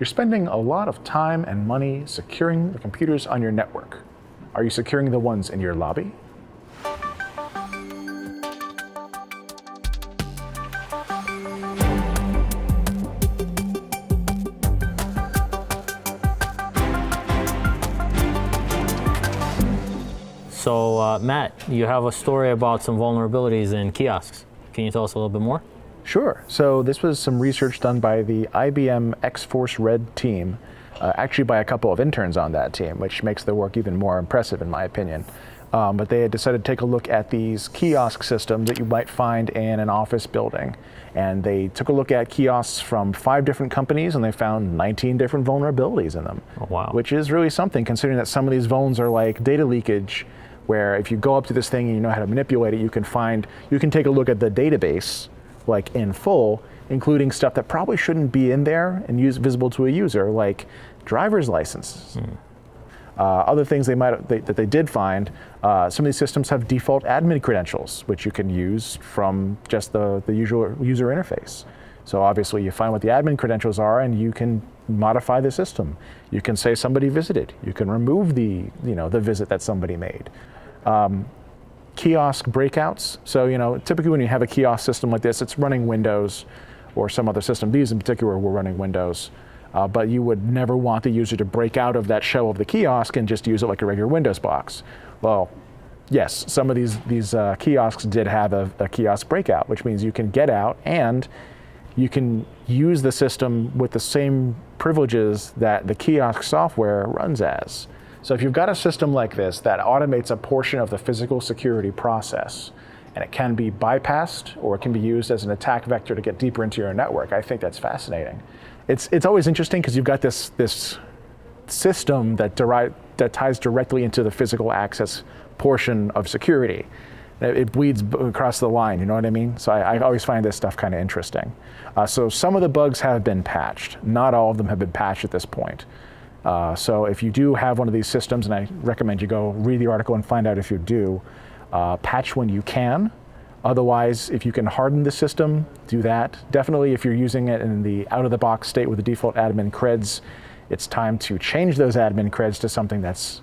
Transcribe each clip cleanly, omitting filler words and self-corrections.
You're spending a lot of time and money securing the computers on your network. Are you securing the ones in your lobby? So, Matt, you have a story about some vulnerabilities in kiosks. Can you tell us a little bit more? Sure. So this was some research done by the IBM X-Force Red team, actually by a couple of interns on that team, which makes their work even more impressive in my opinion. But they had decided to take a look at these kiosk systems that you might find in an office building. And they took a look at kiosks from 5 different companies and they found 19 different vulnerabilities in them. Oh, wow. Which is really something considering that some of these vulns are like data leakage, where if you go up to this thing and you know how to manipulate it, you can take a look at the database like in full, including stuff that probably shouldn't be in there and visible to a user, like driver's licenses. Other things that they did find, some of these systems have default admin credentials, which you can use from just the usual user interface. So obviously you find what the admin credentials are and you can modify the system. You can say somebody visited. You can remove the visit that somebody made. Kiosk breakouts. So typically when you have a kiosk system like this, it's running Windows or some other system. These in particular were running Windows. But you would never want the user to break out of that shell of the kiosk and just use it like a regular Windows box. Well, yes, some of these kiosks did have a kiosk breakout, which means you can get out and you can use the system with the same privileges that the kiosk software runs as. So if you've got a system like this that automates a portion of the physical security process, and it can be bypassed or it can be used as an attack vector to get deeper into your network, I think that's fascinating. It's always interesting because you've got this system that ties directly into the physical access portion of security. It bleeds across the line, you know what I mean? So I always find this stuff kind of interesting. So some of the bugs have been patched. Not all of them have been patched at this point. So if you do have one of these systems, and I recommend you go read the article and find out if you do, patch when you can. Otherwise, if you can harden the system, do that. Definitely if you're using it in the out-of-the-box state with the default admin creds, it's time to change those admin creds to something that's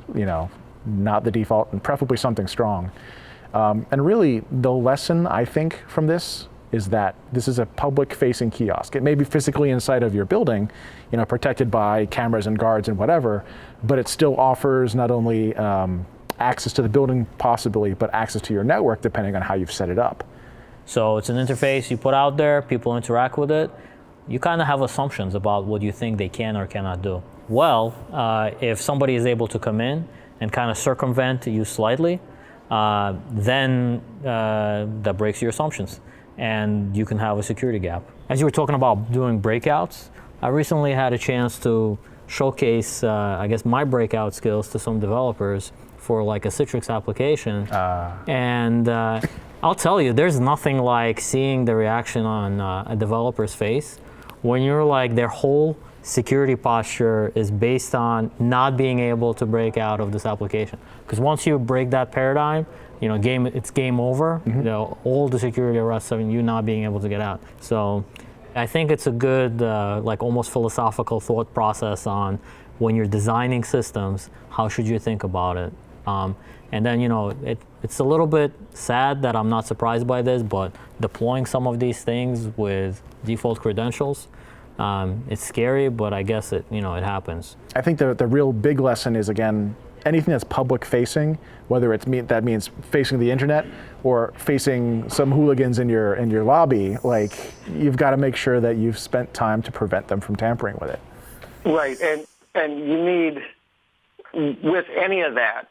not the default and preferably something strong. And really, the lesson, I think, from this is that this is a public-facing kiosk. It may be physically inside of your building, protected by cameras and guards and whatever, but it still offers not only access to the building possibly, but access to your network depending on how you've set it up. So it's an interface you put out there, people interact with it. You kind of have assumptions about what you think they can or cannot do. Well, if somebody is able to come in and kind of circumvent you slightly, then that breaks your assumptions and you can have a security gap. As you were talking about doing breakouts, I recently had a chance to showcase, my breakout skills to some developers for like a Citrix application. And I'll tell you, there's nothing like seeing the reaction on a developer's face when you're like, their whole security posture is based on not being able to break out of this application. Because once you break that paradigm, it's game over. Mm-hmm. All the security rests on you not being able to get out. So I think it's a good, almost philosophical thought process on when you're designing systems, how should you think about it? And then, it's a little bit sad that I'm not surprised by this, but deploying some of these things with default credentials, it's scary, but I guess it happens. I think the real big lesson is, again, anything that's public facing, whether that means facing the internet or facing some hooligans in your lobby, like you've got to make sure that you've spent time to prevent them from tampering with it. Right, and you need, with any of that,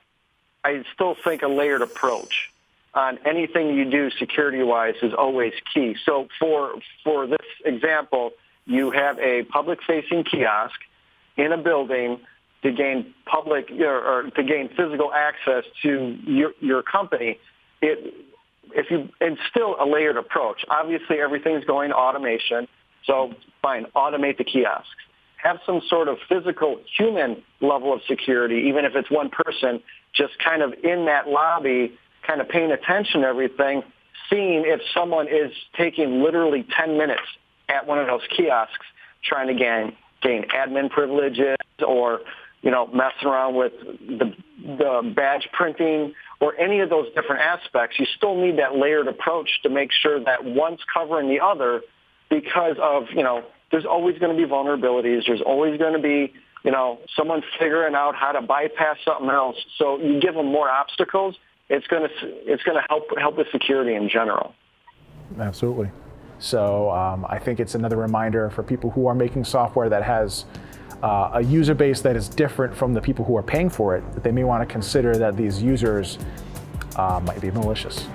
I still think a layered approach on anything you do security-wise is always key. So for this example, you have a public-facing kiosk in a building to gain or to gain physical access to your company. If you instill a layered approach, obviously everything's going to automation. So fine, automate the kiosks. Have some sort of physical human level of security, even if it's one person, just kind of in that lobby, kind of paying attention to everything, seeing if someone is taking literally 10 minutes at one of those kiosks trying to gain gain admin privileges or, messing around with the badge printing or any of those different aspects. You still need that layered approach to make sure that one's covering the other because of, there's always going to be vulnerabilities. There's always going to be, someone figuring out how to bypass something else. So you give them more obstacles, it's going to help with security in general. Absolutely. So I think it's another reminder for people who are making software that has a user base that is different from the people who are paying for it, that they may want to consider that these users might be malicious.